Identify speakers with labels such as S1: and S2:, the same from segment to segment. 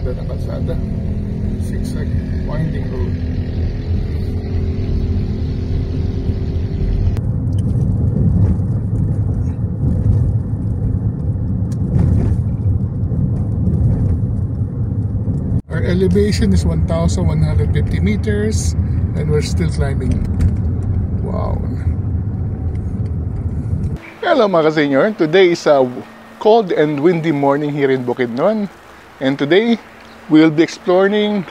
S1: ganda ng kalsada. Zigzag, winding road. Our elevation is 1,150 meters and we're still climbing. Wow. Hello mga ka-senior. Today is a cold and windy morning here in Bukidnon. And today, we will be exploring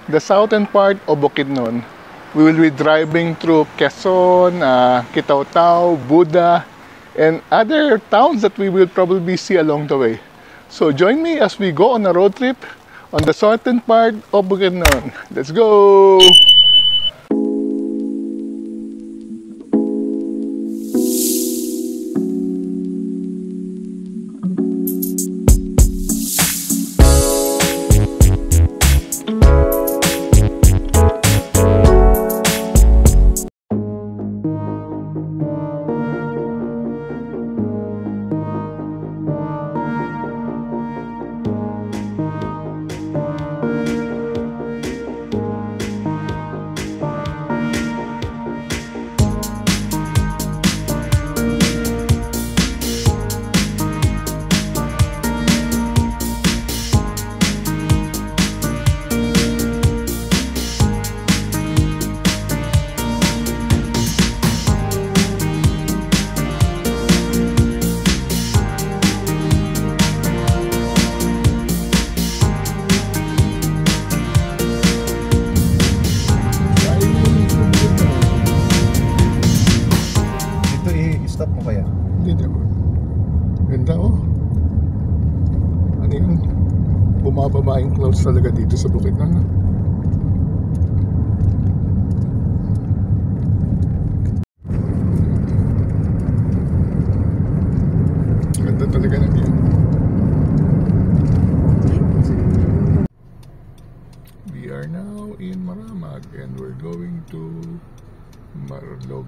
S1: the southern part of Bukidnon. We will be driving through Quezon, Kitaw-Taw, Buda, and other towns that we will probably see along the way. So join me as we go on a road trip on the southern part of Bukidnon. Let's go! Bumababa yung clouds talaga dito sa Bukidnon. Ganda talaga ng view. We are now in Maramag and we're going to Marlog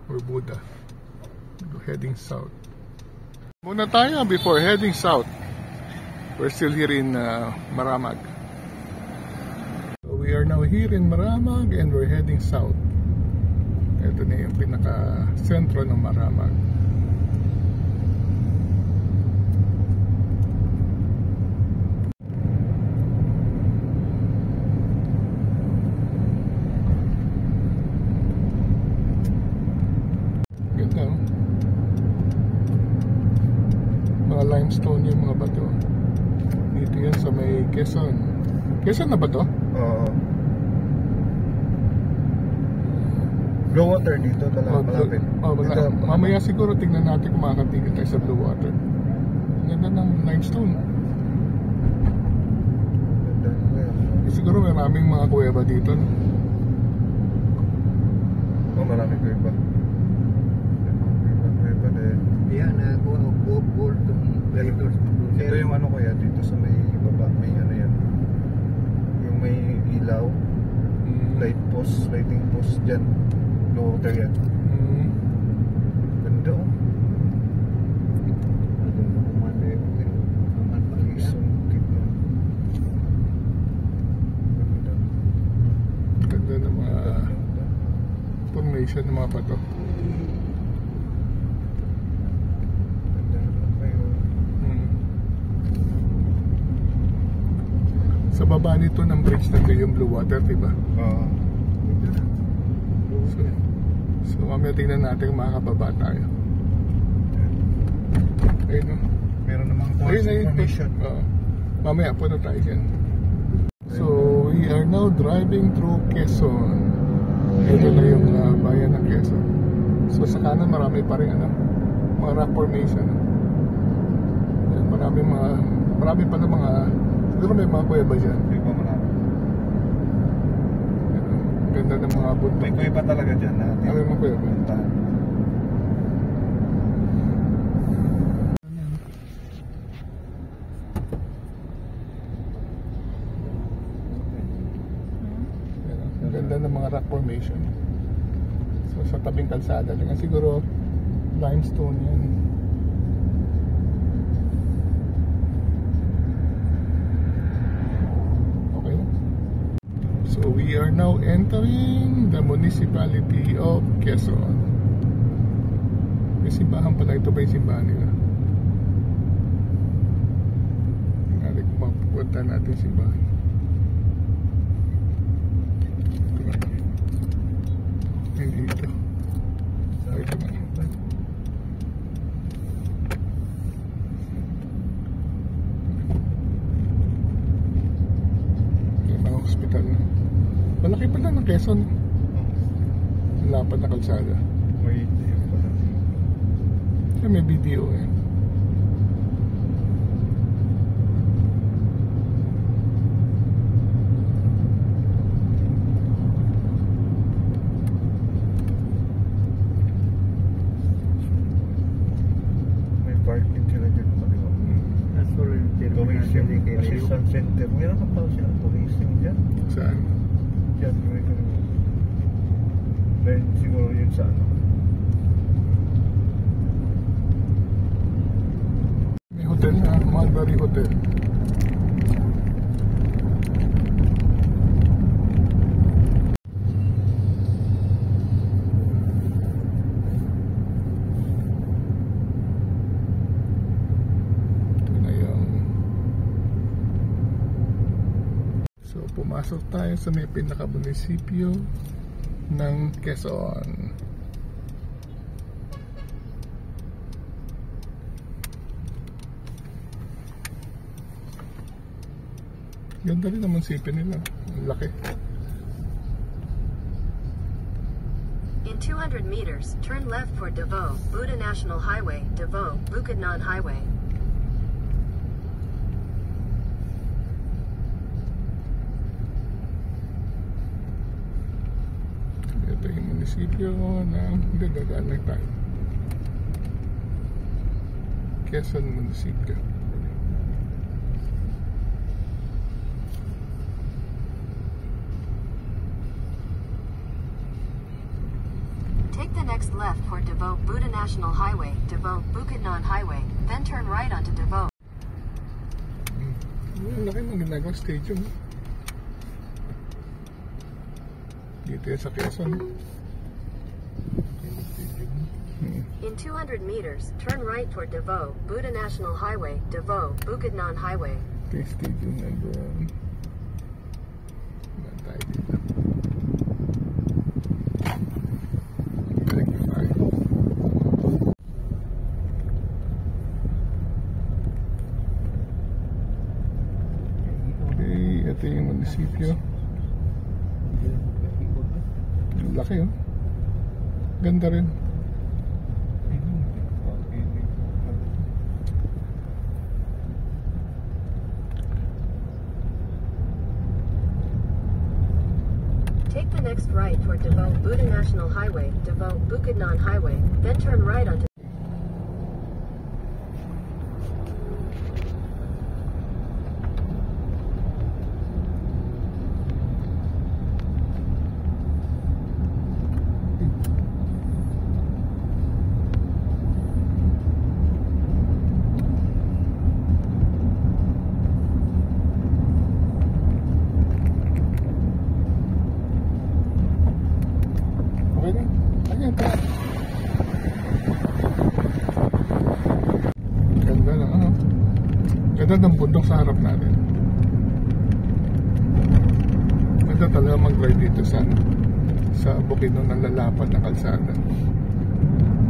S1: or Buda. Heading south. Muna tayo before heading south. We're still here in Maramag. So we are now here in Maramag and we're heading south. Ito na yung pinaka-sentro ng Maramag. Ganda, oh. Mga limestone yung mga bato. Dito yan sa may Quezon. Quezon na ba to?
S2: Oo. Blue water dito talaga malapit.
S1: Mamaya siguro tingnan natin kung makakatigil tayo sa blue water. Ganda ng limestone. Siguro maraming mga kuweba dito.
S2: Oo, maraming kuweba. Kuweba din.
S3: Yan, gold
S2: ito yung ano kaya dito sa may baba, may ano yan, yung may ilaw, lighting post dyan, low water yan. Ganda, oh.
S1: Ganda ng mga formation ng mga bato. Sa baba nito ng bridge na ito yung blue water, diba?
S2: Oo.
S1: So mamaya tingnan natin kung makakababa tayo. Ayun, no?
S2: Meron namang formation.
S1: Mamaya po na tayo dyan. So we are now driving through Quezon. Ito na yung bayan ng Quezon. So sa kanan marami pa rin mga rock formation. Marami pa na mga, siguro may mga kuweba dyan.
S2: May pa marami.
S1: Ganda ng mga bundok.
S2: May kuweba talaga dyan.
S1: May mga kuweba. Ganda ng mga rock formation. So sa tabing kalsada lang siguro limestone yan. So we are now entering the municipality of Quezon. May simbahan pala. Ito ba yung simbahan nila? Tingnan kung mapupunta natin simbahan. Hindi ito. Ito ba? Hospital. Malaki pala ng Quezon. Lapad na kalsada.
S2: May video pala.
S1: May video eh.
S2: May parking sila dyan pa, di ba? Tourism Assistance Center. Meron ka pa siya tourism dyan.
S1: Saan?
S2: Dyan, dahil siguro yun sa ano.
S1: May hotel na, Mulberry Hotel. So, pumasok tayo sa may pinaka-munisipyo ng Quezon. Ganda rin ang munisipyo nila. Ang laki.
S4: In 200 meters, turn left for Davao, Buda National Highway, Davao, Bukidnon Highway.
S1: Ito yung munisipyo ng dadaan lang tayo. Quezon Munisipyo.
S4: Take the next left for Davao, Buda National Highway, Davao, Bukidnon Highway, then turn right onto Davao.
S1: Ang laki ng ginagawa stadium. Dito yan sa Quezon.
S4: In 200 meters, turn right for Davao, Buda National Highway, Davao, Bukidnon Highway.
S1: Ito yung stadium na doon. Wala tayo dito. Okay, ito yung munisipyo. Laki oh. Ganda rin.
S4: Take the next right for Davao, Buda National Highway, Davao, Bukidnon Highway, then turn right onto
S1: Ganda lang ano. Ganda ng bundok sa harap natin. Ganda talaga mag-drive dito sa Bukidnon ng lalapad na kalsada.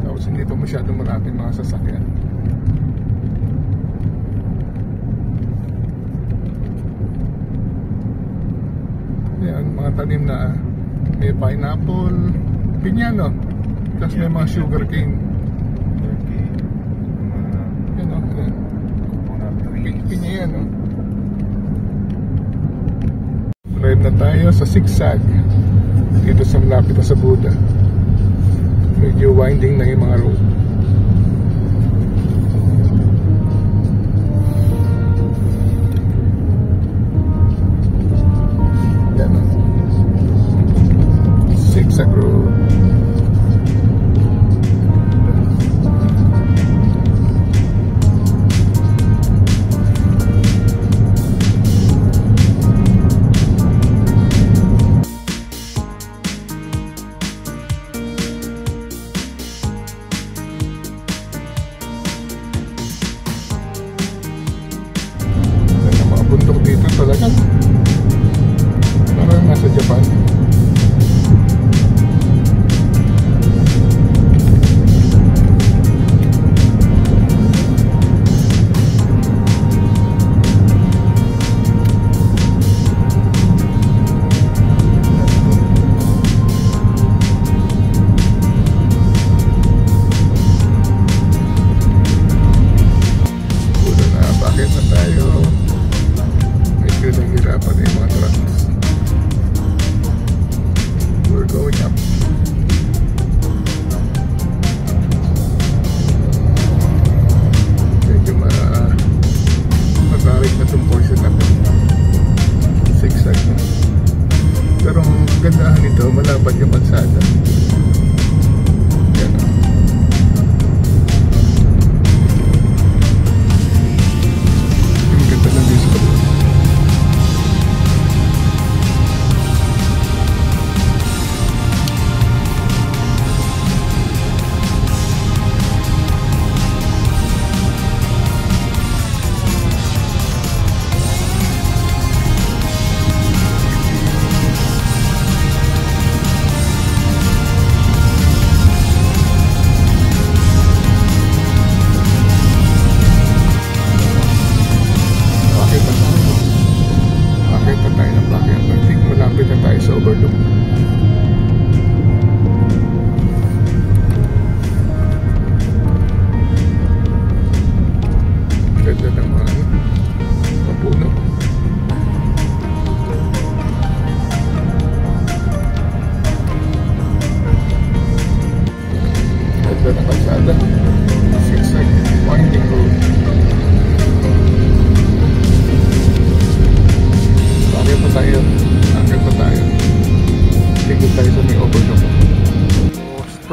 S1: Tapos hindi pa masyadong maraming mga sasakyan. Yan, mga tanim na may pineapple, pinyano, tapos may mga sugar cane. Yan o, yan. Pinya yan o. Drive na tayo sa zigzag dito sa malapit na sa Buda. Medyo winding na yung mga road. Yan o. Zigzag road. bundok dito talaga. Parang nasa Japan. Malapad yung kalsada. Yan. Yung ganda lang dito sa kabila.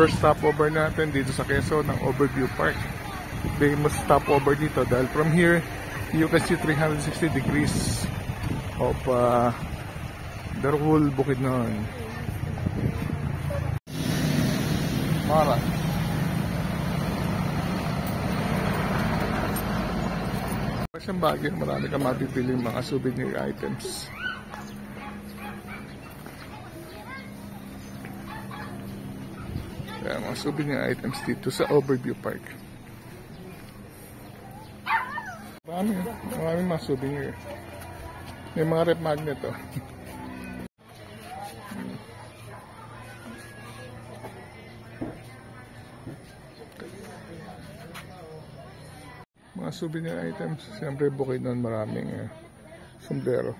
S1: First stopover natin dito sa Quezon ng Overview Park. Famous stopover dito dahil from here you can see 360 degrees of the whole Bukidnon. Mara. Siyang Baguio, marami kang mapipili mga souvenir items. Kaya mga souvenir items dito sa Overview Park. Maraming mga souvenir. May mga rep magnet oh. Mga souvenir items, siyempre Bukidnon maraming sombrero.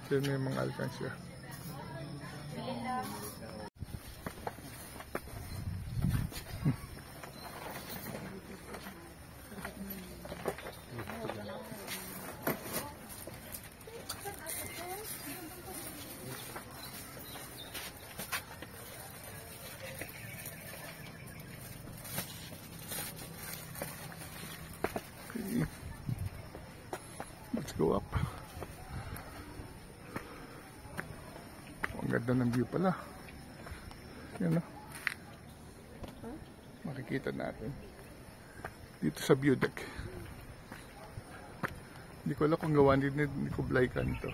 S1: Kasi may mga alkansya. Let's go up. Ang ganda ng view pala. Yan o. Makikita natin dito sa view deck. Hindi ko alam kung gawa ni Kublai Khan to.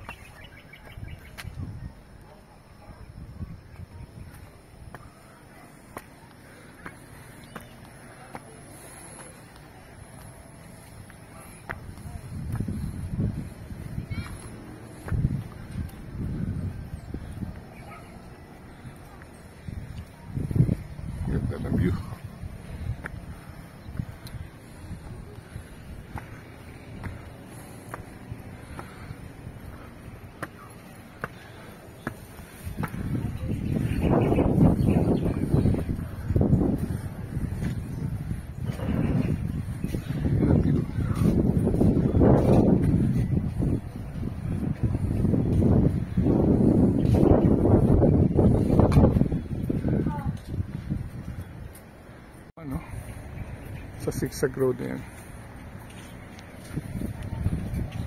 S1: Ganda ng view. Sa Zigzag Road na yan.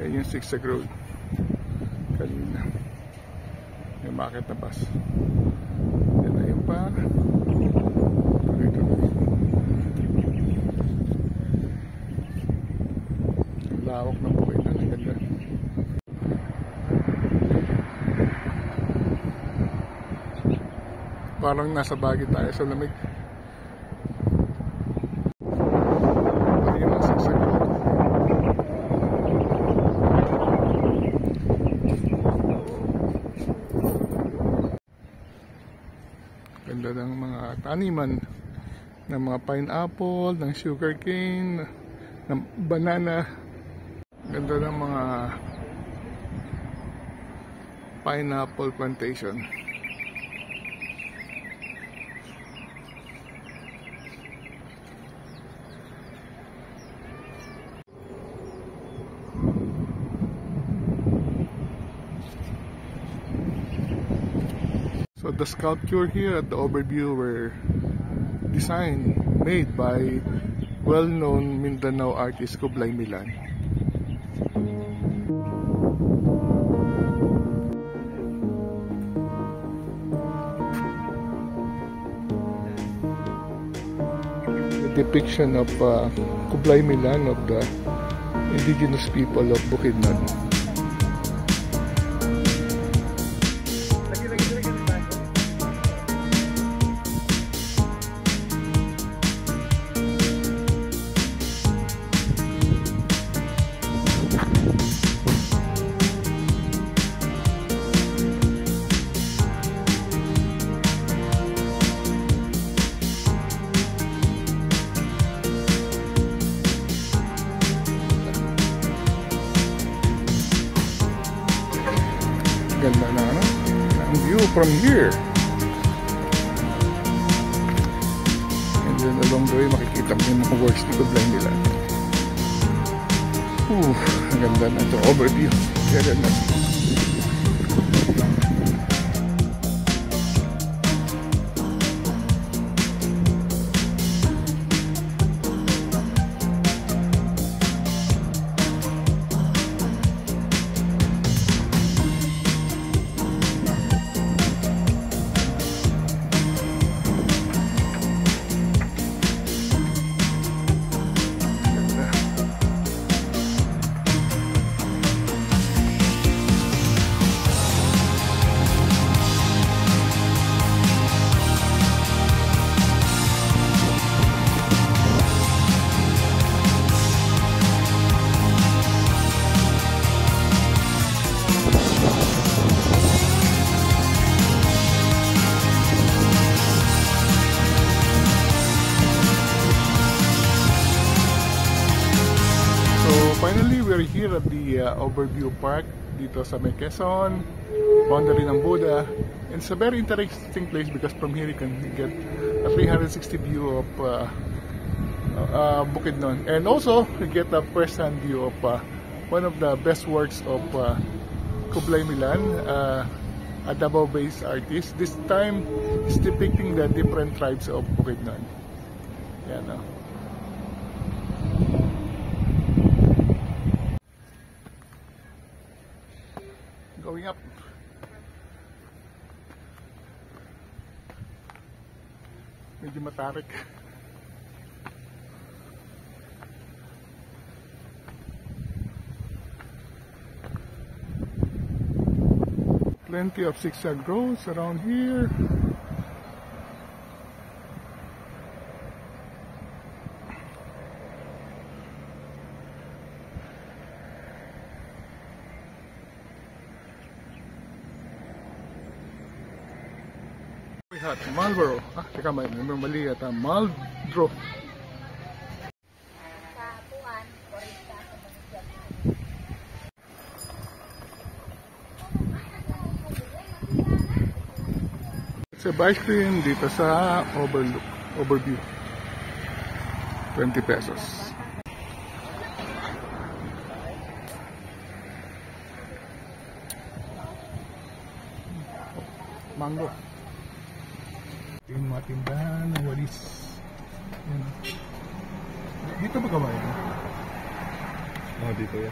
S1: Kaya yung Zigzag Road kanina may market na bus. Yan na yung pa dito na ang lawak ng Bukidnon. Ang ganda. Parang nasa Baguio tayo sa lamig. Ayun ang sigsag ko. Ganda ng mga taniman ng mga pineapple, ng sugarcane, ng banana. Ganda ng mga pineapple plantation. So the sculpture here at the overview were designed, made by well-known Mindanao artist Kublai Milan. The depiction of Kublai Milan, of the indigenous people of Bukidnon. Ganda na ang view from here. And then along the way makikita mo yung mga works ni Kublai Milan. Ang ganda na ito, overview. Kaya ganda. Finally, we're here at the Overview Park dito sa May Quezon, boundary ng Buda. And it's a very interesting place because from here you can get a 360 view of Bukidnon. And also, you get a first-hand view of one of the best works of Kublai Milan, a Davao-based artist. This time, it's depicting the different tribes of Bukidnon. Yan, no? Going up. Medyo matarik. Plenty of zigzag roads around here. Hat Marlboro. Teka, may mali yata. Marlboro. It's a ice cream dito sa Overview. 20 pesos. Mango. Yung mga tindahan ng walis. Yan. Dito ba kamay? Dito yan.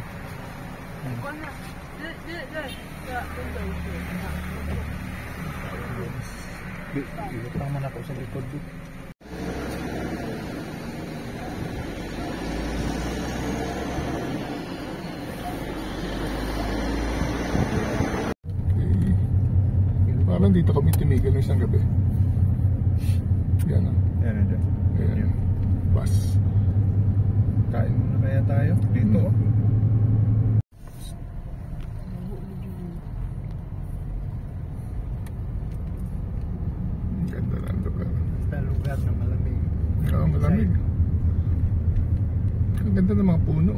S1: Dito naman ako sa likod dito. Parang dito kami tumigil ng isang gabi. Yan o.
S2: Yan, yan.
S1: Yan. Bus.
S2: Kain muna kaya tayo dito.
S1: Ang ganda ng lugar.
S3: Sa lugar na malamig.
S1: Oo, malamig. Ang ganda ng mga puno.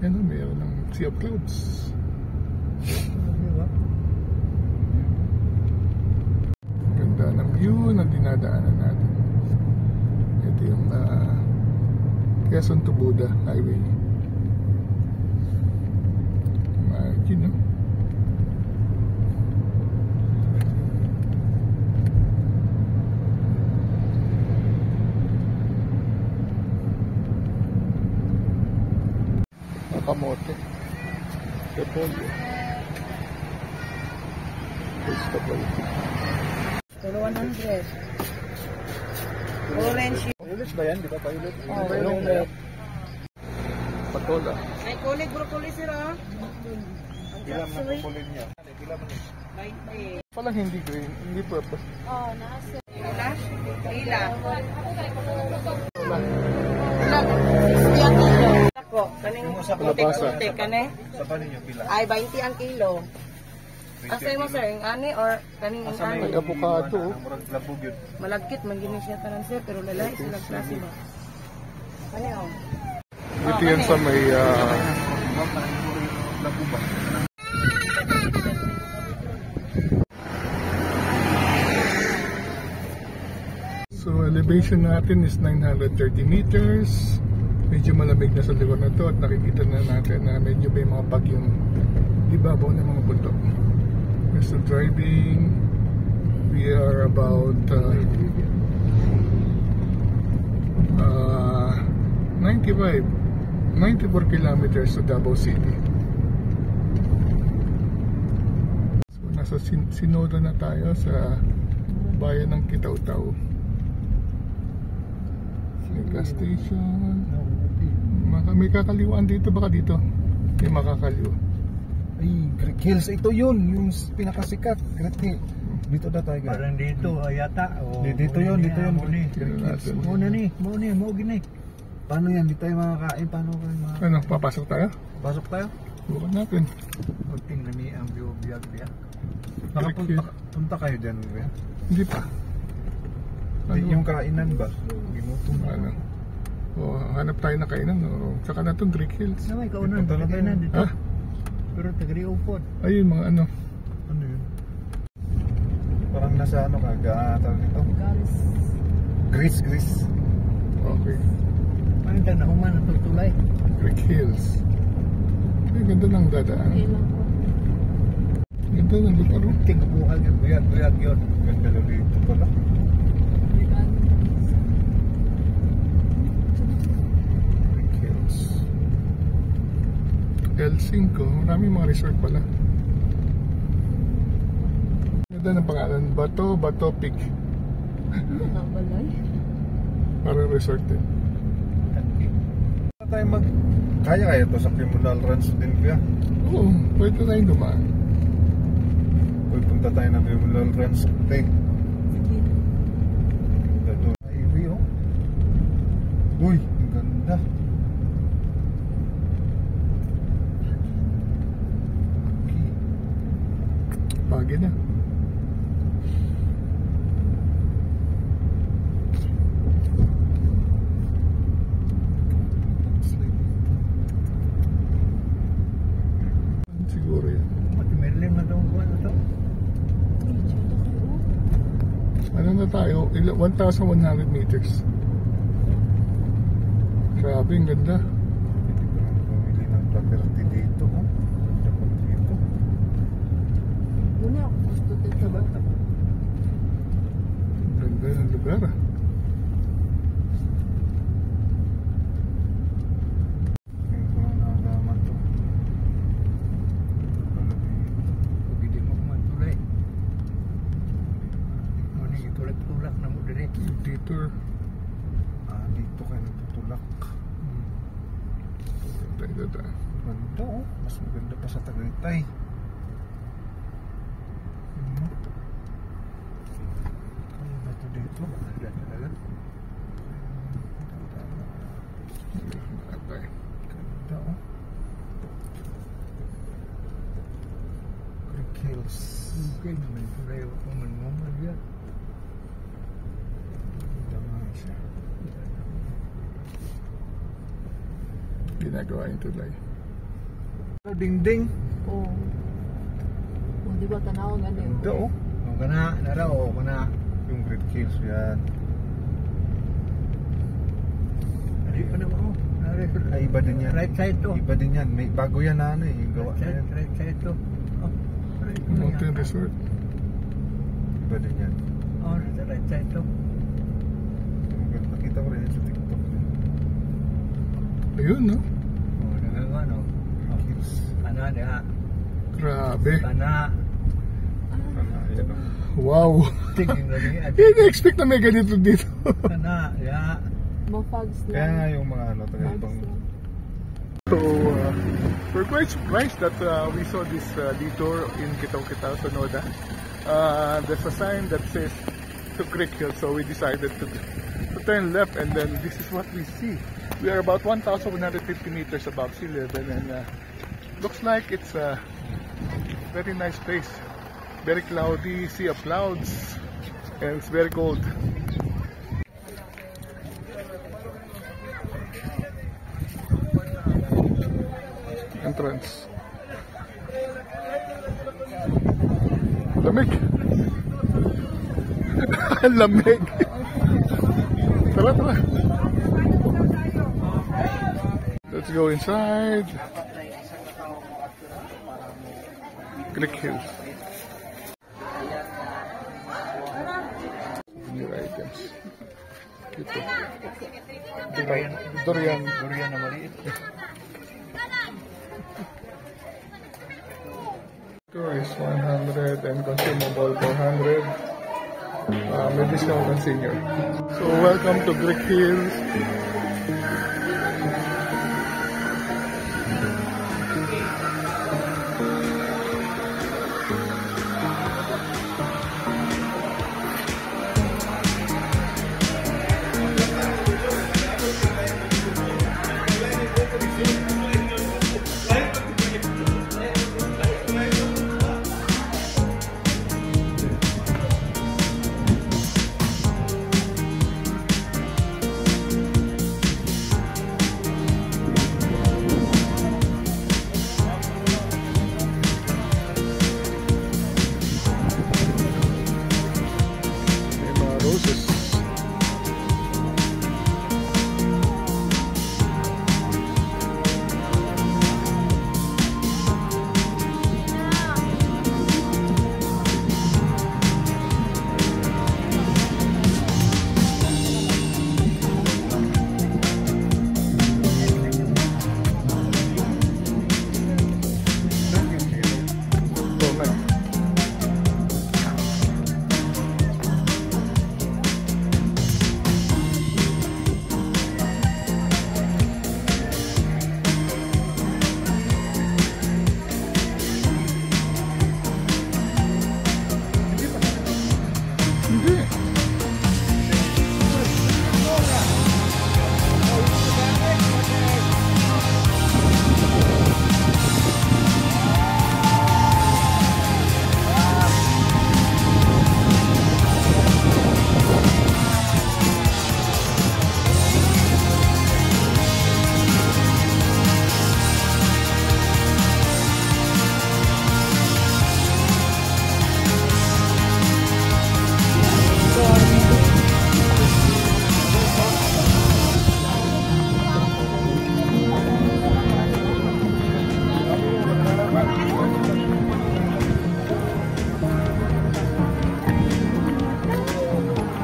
S1: Yan o, mayroon ng Sea of Clouds. Ganda ng view na dinadaanan natin. Ito yung Quezon to Buda Highway. Imagine, no? Kamote. Repolyo. Vegetable.
S5: Pero 100. Orange.
S2: Pailit ba yan? Di ba pailit?
S5: Oh,
S2: Pailit.
S1: Patola.
S5: May kulig broccoli sira.
S2: Bilang na kukulin niya. Bilang mo niya.
S5: 20.
S1: Palang hindi green, hindi purple.
S5: Oh, nasa. Wala? Lila.
S1: Wala.
S5: Ako, kaning
S1: Kalabasa.
S5: putik-putik, kani?
S2: Sa pa ninyo pila?
S5: Ay, 20 ang kilo. Asay mo sir, yung ani or kaning ang ani?
S1: May avocado.
S2: Murag labog yun.
S5: Malagkit, man gini siya tanan sir, pero lalaki sila klase mo. Kani oh.
S1: Ito yan sa may
S2: Labog ba?
S1: so elevation natin is 930 meters. Medyo malamig na sa lugar na to at nakikita na natin na medyo may mga bagyong ibabaw ng mga bundok. We're still driving. We are about 94 kilometers to Davao City. So nasa Sinoda na tayo sa bayan ng Kitaw-Taw. Gas station. May kakaliwaan dito, baka dito may makakaliwa.
S2: Ay, Greek Hills. Ito yun. Yung pinakasikat. Greek Hills. Dito na tayo.
S3: Parang dito, yata.
S2: Dito yun. Dito yun.
S1: Tignan natin.
S3: Muna ni, mo gini.
S2: Paano yan? Dito tayo makakain. Paano kayo makakain?
S1: Ano, papasok tayo?
S2: Pasok tayo?
S1: Bukan natin.
S3: O tingnan ni ang biyog niya.
S2: Punta kayo dyan. Kuya?
S1: Hindi pa. Ano?
S2: Yung kainan ba? Ginutong
S1: Ano? O, hanap tayo na kainan. O, tsaka na itong Greek Hills.
S3: Naway ka unan,
S2: Punta na tayo.
S3: kainan dito.
S1: Ha?
S3: Pero tagariupod.
S1: Ayun, mga ano.
S2: Ano yun? Parang nasa ano ka? Tawag nito? Greece.
S1: Okay.
S3: Parang ka na human ang tutulay.
S1: Greek Hills. Ay, ganda ng dadaan. Ganda ng lugar.
S3: Tingnan buhag yung buyag yun.
S2: Ganda na dito pala.
S1: Greek Hills. L5. Maraming mga resort pala. Ganda ng pangalan. Bato Peak. Parang resort din.
S2: Tayo kaya to sa criminal runs din kuya.
S1: Oo, pwede tayong dumaan.
S2: Punta tayo ng criminal runs. Take. Highway oh. Uy, ang ganda.
S1: Pagi na. Siguro yan.
S3: Matimerlin na daw ko ano to.
S1: Ano na tayo? 1,100 meters. Grabe, ang ganda.
S2: Pumili ng property dito oh. Dapat dito.
S5: Una, gusto dito ba?
S1: Ganda ng lugar ah.
S2: Ito na naman to.
S3: Hindi mo matulay. Muni itulak-tulak na mo dire.
S1: Detour.
S2: Dito kayo nagtutulak.
S1: Ganda.
S2: Ganda oh. Mas maganda pa sa Tagaytay. Ano ba ito dito? Ganda talaga. Ganda oh. Creek Hills.
S3: Okay, naman tulay ako man yan.
S2: Ganda nga siya.
S1: Ginagawa yung tulay.
S2: Dingding.
S5: Oh. Oh, di ba tanaw nga din?
S2: Ganda oh.
S3: O kana, nara o kana.
S2: Yung Creek Hills yan.
S3: Ari pa naman o.
S2: Ay, iba din yan.
S3: Right side to.
S2: Iba din yan. May bago yan na ano eh. Yung gawa na yan.
S3: Right side to. Oh, right pa na
S1: Mountain
S3: yan.
S1: Resort.
S2: Iba din yan.
S3: Oh, right side to.
S2: Nakita ko rin yan sa TikTok.
S1: Ayun, no?
S3: Oh, nagagawa no. Oh,
S2: Hills.
S3: kana diha.
S1: Grabe.
S3: Kana.
S2: Ayan o.
S1: Wow.
S3: Tingin na niya.
S1: Hindi expect na may ganito dito.
S3: Kana, diha.
S5: Mga fogs lang.
S2: Kaya nga yung mga ano, taga
S5: Fogs
S2: ibang
S5: lang.
S1: So, we're quite surprised that we saw this detour in Kitao-Kitao, Sonoda. There's a sign that says to Creek Hill, so we decided to turn left, and then this is what we see. We are about 1,150 meters above sea level, and looks like it's a very nice place. Very cloudy, sea of clouds, and it's very cold. Entrance. Lamig. Lamig. Tara, tara. Let's go inside. Creek Hills. New items. Ito. Durian.
S3: Durian na maliit.
S1: Tourist 100 and consumable 400. May discount on senior. So welcome to Creek Hills.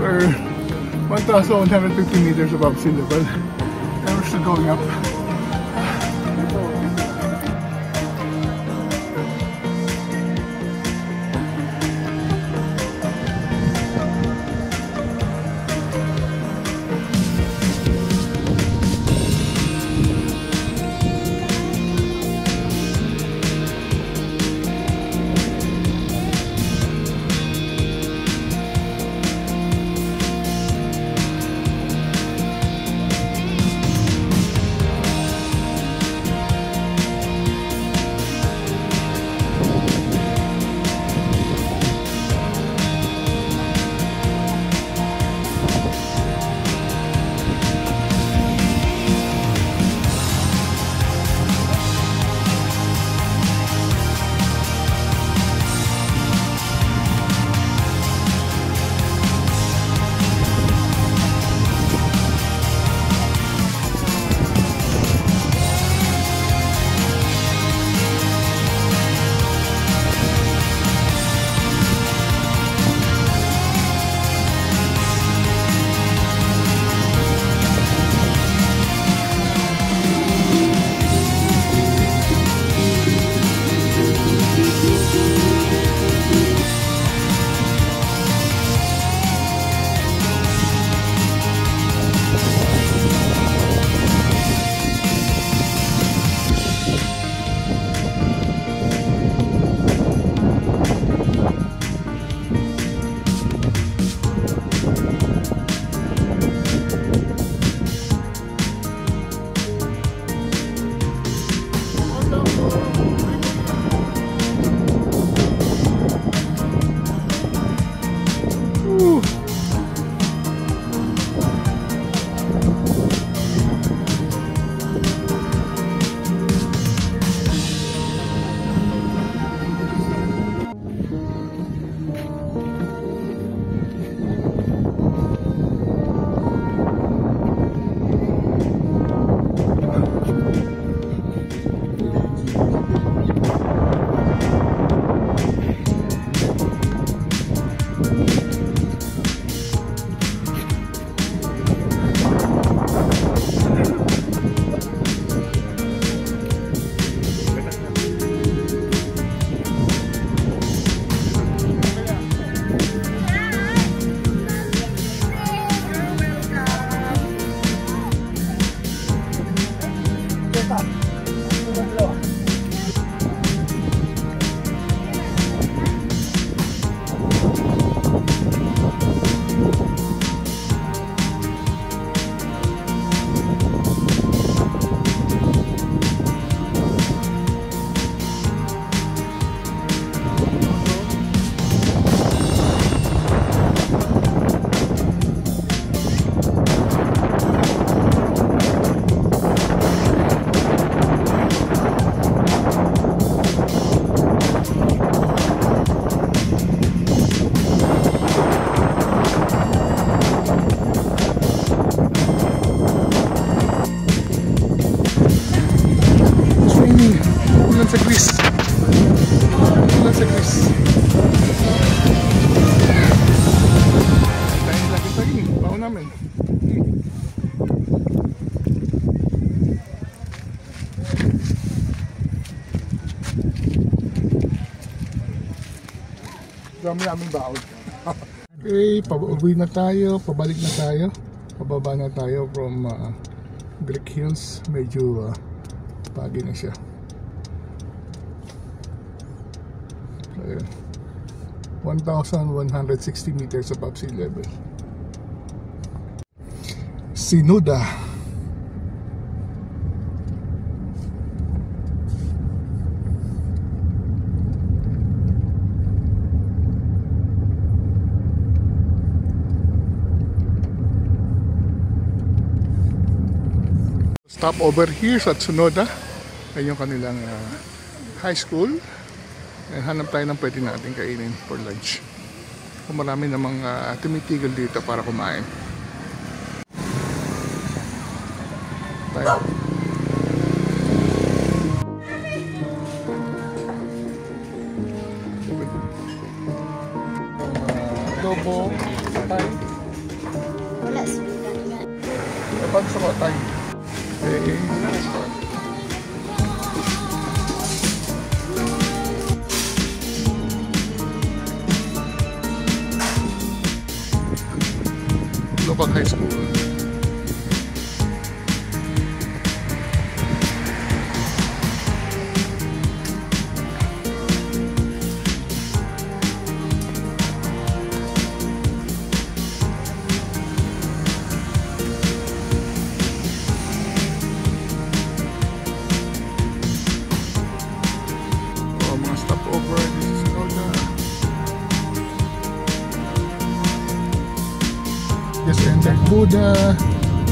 S1: We're 1,150 meters above sea level, and we're still going up. dami namin baon. Okay, pauwi na tayo, pabalik na tayo. Pababa na tayo from Greek Hills. Medyo pagi na siya. So, 1,160 meters above sea level. Sinuda. Stop over here sa Tsunoda. Ay yung kanilang high school. And hanap tayo ng pwede natin kainin for lunch. Kung marami namang tumitigil dito para kumain. Tayo. Adobo, tay.
S5: Wala sudah nga.
S1: Kapag sa tay. Okay. Local high school. Just entered Buda.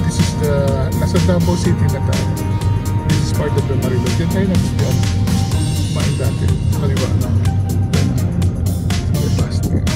S1: This is the nasa Davao City na tayo. This is part of the Marilog. Yan tayo nag-stop. Kumain dati. Sa kaliwa na. The basket.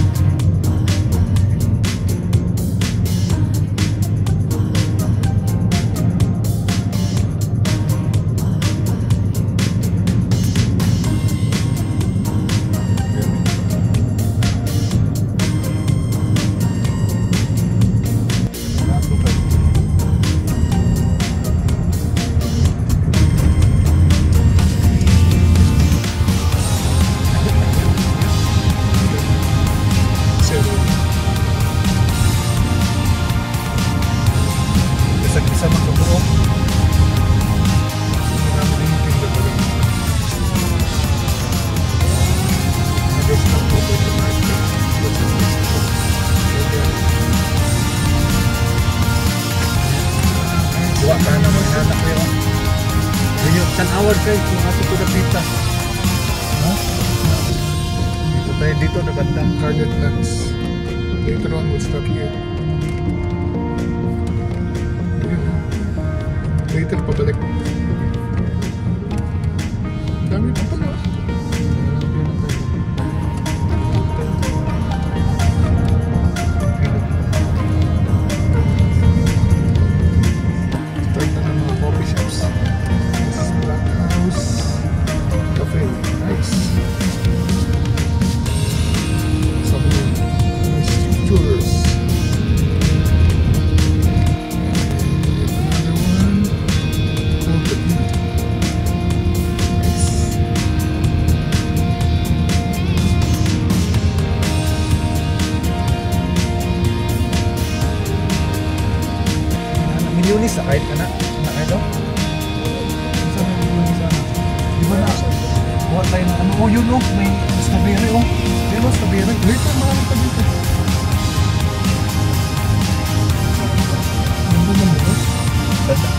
S3: Buwa ka na mag-anak ko yun. Yun yung 10 hours kayo kung ato ko napita. Dito tayo dito na bandang.
S1: Carnet Lands. Later on, we'll stop here. Later, pabalik. Ang dami pa pala. Start na ng mga coffee shops. This is Black House Cafe. Nice. Some nice structures. Another one. Called the Beat. Nice.
S3: Milyonis sa kahit ka na. Ano? Saan may milyonis sana? Di ba na? Buhat tayo na ano? Oh yun oh. May strawberry oh. Pero strawberry. Later marami pa dito. Ano ba naman? Ganda.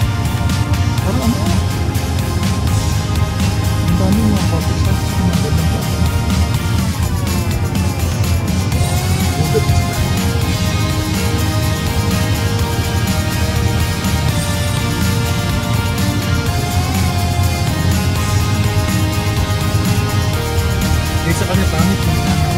S1: Pero ano? Ang dami mga coffee shops. Magandang coffee. Good business.
S3: Dito sa kanya pangit ng ano.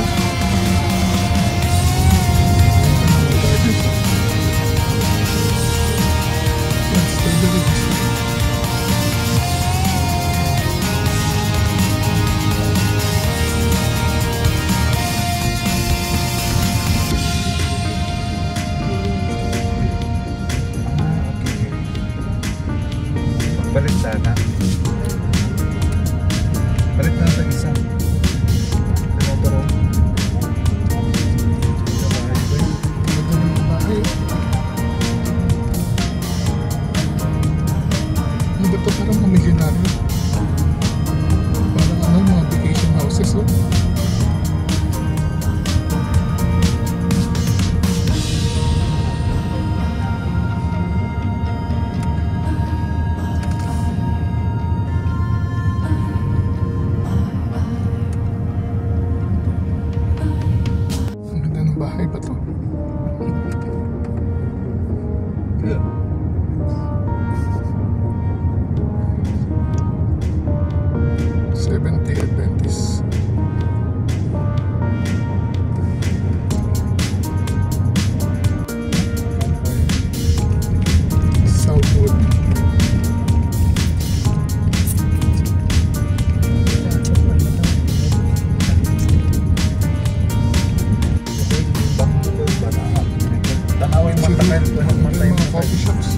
S2: matakal ko ng matay
S3: mga coffee shops.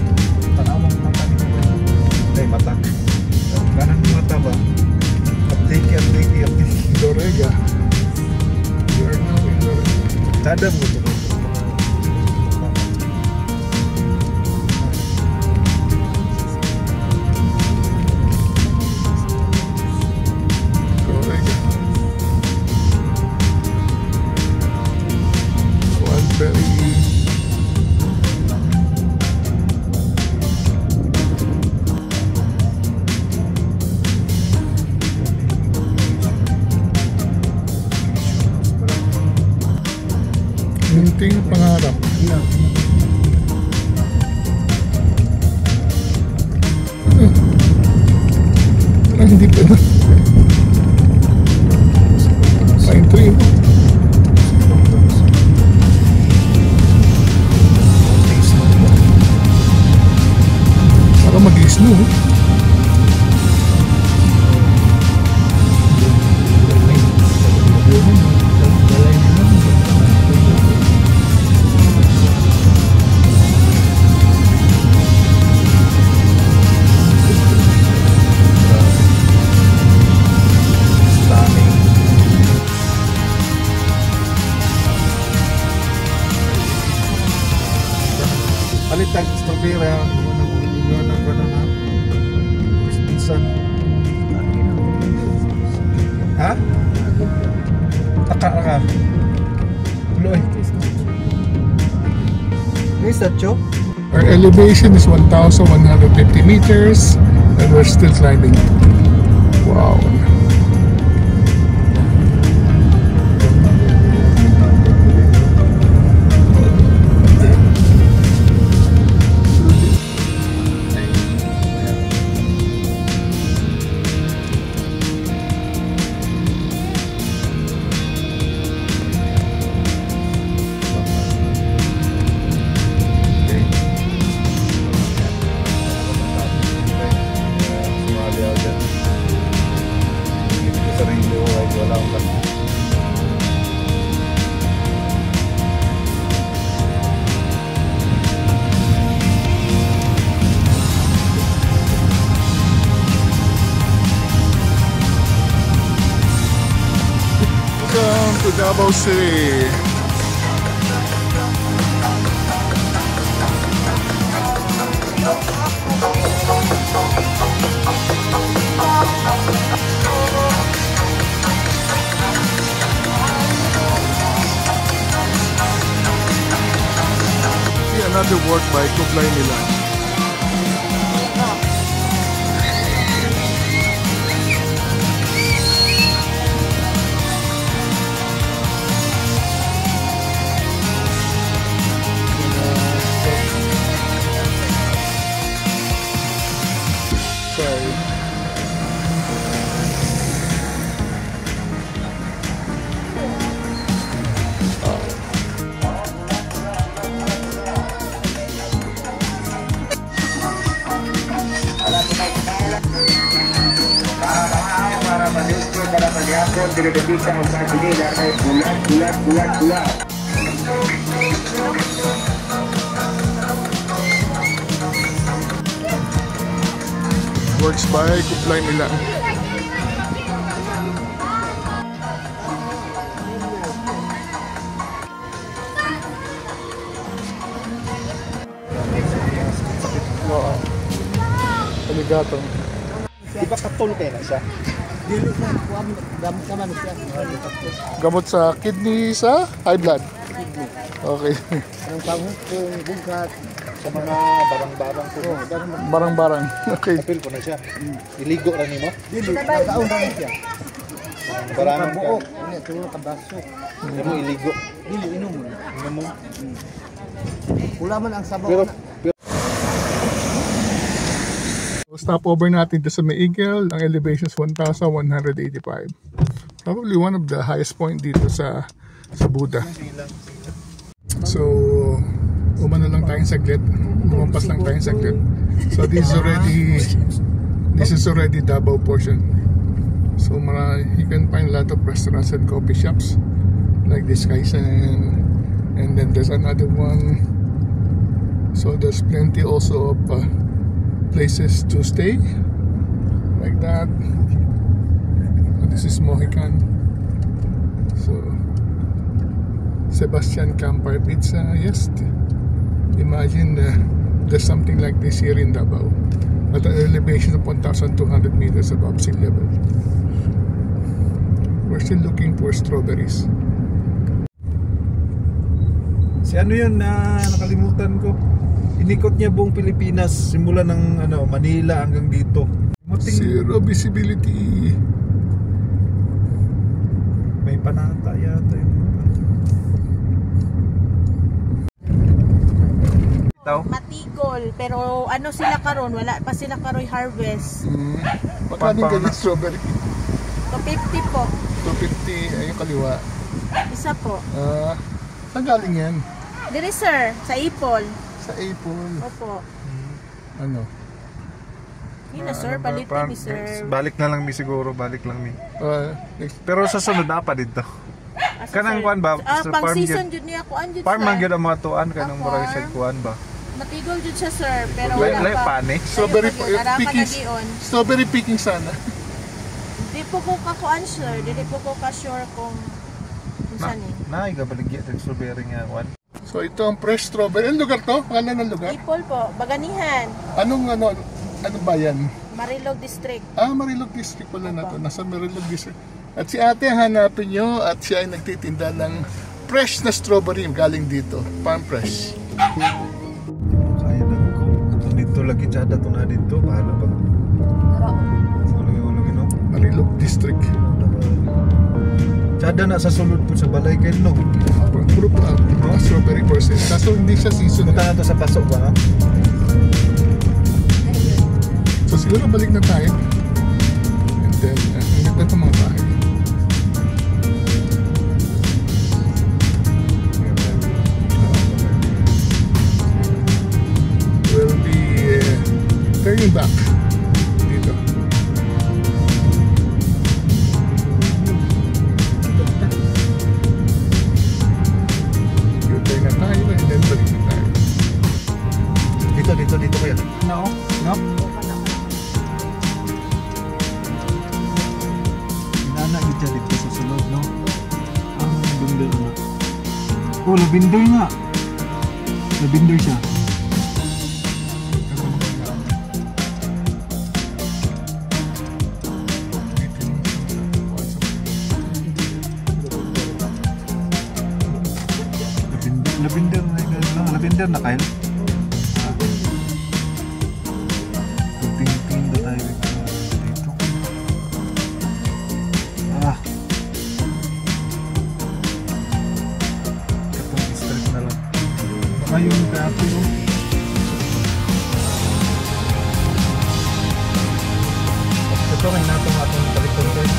S3: Tanawang mata ni mga
S2: Ay, mata. Kanang mata ba? Update.
S3: Dorega. We are now in Dorega.
S2: Tadam mo ito.
S3: Dorega. One very munting pangarap. Hindi pa na. Pine tree. Para mag-snow.
S2: Palitan strawberry ang ng banana. Minsan. Ha? Taka. Tuloy. May statue?
S3: Our elevation is 1,150 meters and we're still climbing. Wow. Welcome to Davao City. See another work by Kublai Milan. Sorry.
S6: Para manusia para paliapon tidak bisa membantu dari bulat.
S3: Works by Kublai Milan. Aligatong.
S2: Di ba katol kayo na siya?
S5: Dili na kuam gamot naman siya.
S3: Gamot sa kidney sa high blood. Okay.
S5: Ang panghukong bungkat
S2: Sa mga barang-barang ko.
S3: Barang-barang. Okay.
S2: Kapil ko na siya. Iligo lang nimo.
S5: dili nagaon na siya.
S2: Barangan ka.
S5: Buok, ini tulo ka baso.
S2: Imo iligo.
S5: Dili inom mo.
S2: Ano mo?
S5: Wala man ang sabaw
S2: Pero
S5: na.
S3: Stopover natin to sa Maigil. Ang elevation is 1,185. Probably one of the highest point dito sa Buda. So, umano lang tayong saglit. Lumampas lang tayong saglit. So, this is already Davao portion. So, you can find a lot of restaurants and coffee shops like this Kaisan, and then there's another one So there's plenty also of places to stay like that. This is Mohican. So Sebastian Campar Pizza. Yes, imagine there's something like this here in Davao at an elevation of 1,200 meters above sea level. We're still looking for strawberries.
S2: Si ano yun na nakalimutan ko. Inikot niya buong Pilipinas simula ng Manila hanggang dito.
S3: Zero visibility.
S2: May panata yata yun.
S5: Matigol, pero ano sila karon, wala pa sila karoy harvest.
S3: Magkano ganit strawberry?
S5: 250 po.
S3: 250 ay yung kaliwa.
S5: Isa po.
S3: Saan galing yan?
S5: Dire sir, sa Ipol.
S3: Sa Apple.
S5: Opo.
S3: Ano?
S5: Yun na sir, palitin ni sir.
S2: Balik na lang mi siguro, balik lang mi.
S3: Next.
S2: Pero sa sunod na pa dito. Kanang kuan ba?
S5: Pang season jud niya kuan jud.
S2: Farm man gyud ang mga tuan kanang murag sa kuan ba?
S5: Matigol jud siya sir, pero wala pa.
S2: Pani.
S3: Strawberry picking. Strawberry picking sana.
S5: Di po ko kakuan sir, dili po ko ka-sure kung unsa ni.
S2: Nay gabaligya ng strawberry nga kuan.
S3: So ito ang fresh strawberry. Anong lugar to? Pangalan ng lugar?
S5: Ipol po, Baganihan.
S3: Anong bayan?
S5: Marilog District.
S3: Marilog District pala na to. Nasa Marilog District. At si ate hanapin nyo at siya ay nagtitinda ng fresh na strawberry galing dito. Farm fresh.
S2: Kaya na ko. Kung dito lagi tsada to na dito, bahala pa. Ulog-ulog no?
S3: Marilog District.
S2: Tsada na sa sulod po sa balay kayo no?
S3: Puro pa mga strawberry percent. Kaso hindi siya season.
S2: Punta na to sa pasok ba no?
S3: So siguro balik na tayo. And then, ang ganda itong mga bahay. We'll be turning back dito. U-turn na tayo and then balik na tayo.
S2: Dito kaya. No? Inana kita dito sa sulod no? Ang labinder na. Oh, labinder nga. Labinder siya. Labinder na kayo. Tingin na tayo dito. Katong straight na lang. Baka yung kato no? Ito rin natin atong talikod guys.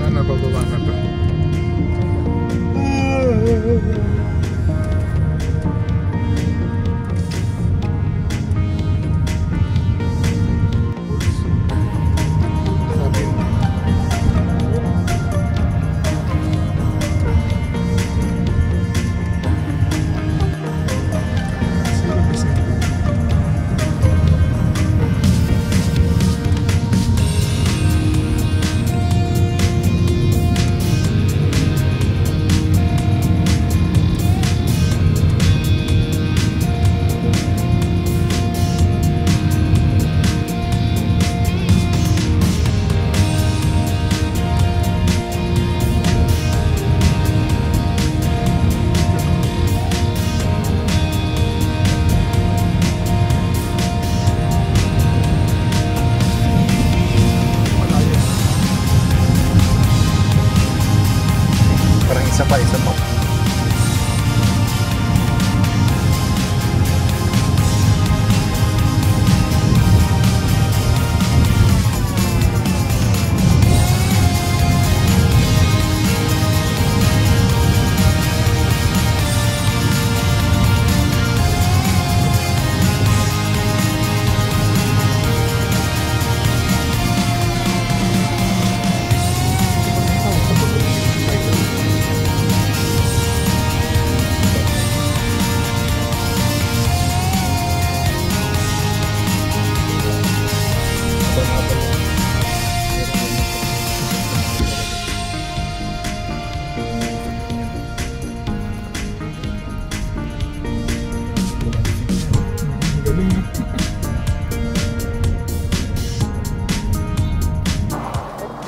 S3: Nabababa na to.
S2: Isa pa.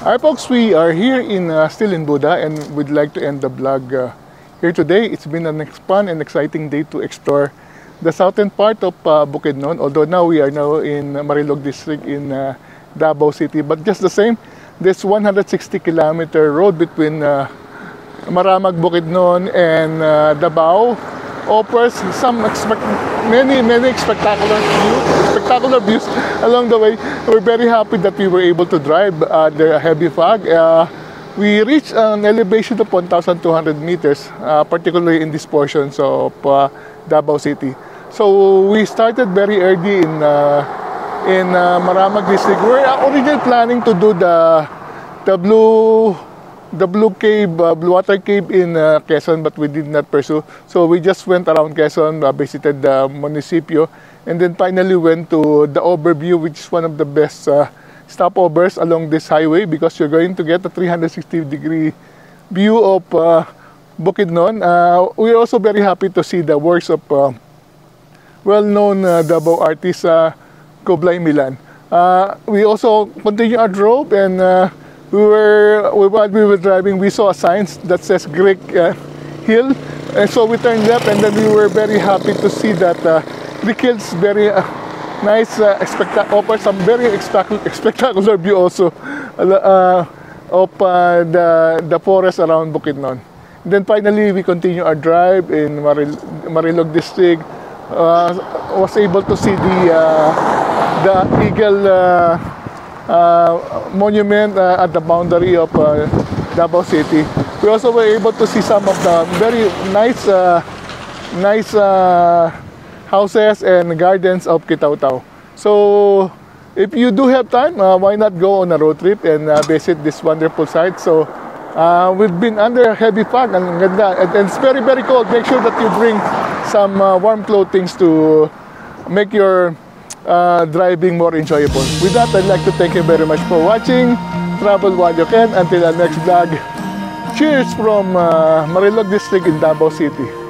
S3: Alright folks, we are here still in Buda, and we'd like to end the vlog here today. It's been an fun and exciting day to explore the southern part of Bukidnon, although now we are in Marilog district in Davao City. But just the same, this 160-kilometer road between Maramag, Bukidnon and Davao offers many spectacular views along the way. We're very happy that we were able to drive the heavy fog. We reached an elevation of 1,200 meters, particularly in these portions of Davao City. So we started very early in Maramag district. We were originally planning to do the Blue Water Cave in Quezon, but we did not pursue. So we just went around Quezon, visited the municipio, and then finally went to the Overview, which is one of the best stopovers along this highway, because you're going to get a 360-degree view of Bukidnon. We're also very happy to see the works of well-known Davao artist Kublai Milan. We also continued our drove, and while we were driving, we saw a sign that says Greek Hill, and so we turned left, and then we were very happy to see that Greek Hill is very nice, offers some very spectacular view also of the forest around Bukidnon. And then finally, we continue our drive in Marilog district. Was able to see the Eagle monument at the boundary of Davao City. We also were able to see some of the very nice houses and gardens of Kitaw-Taw. So if you do have time, why not go on a road trip and visit this wonderful site. So we've been under heavy fog, and it's very, very cold. Make sure that you bring some warm clothing to make your driving more enjoyable. With that, I'd like to thank you very much for watching. Travel while you can. Until our next vlog, cheers from Marilog district in Davao City.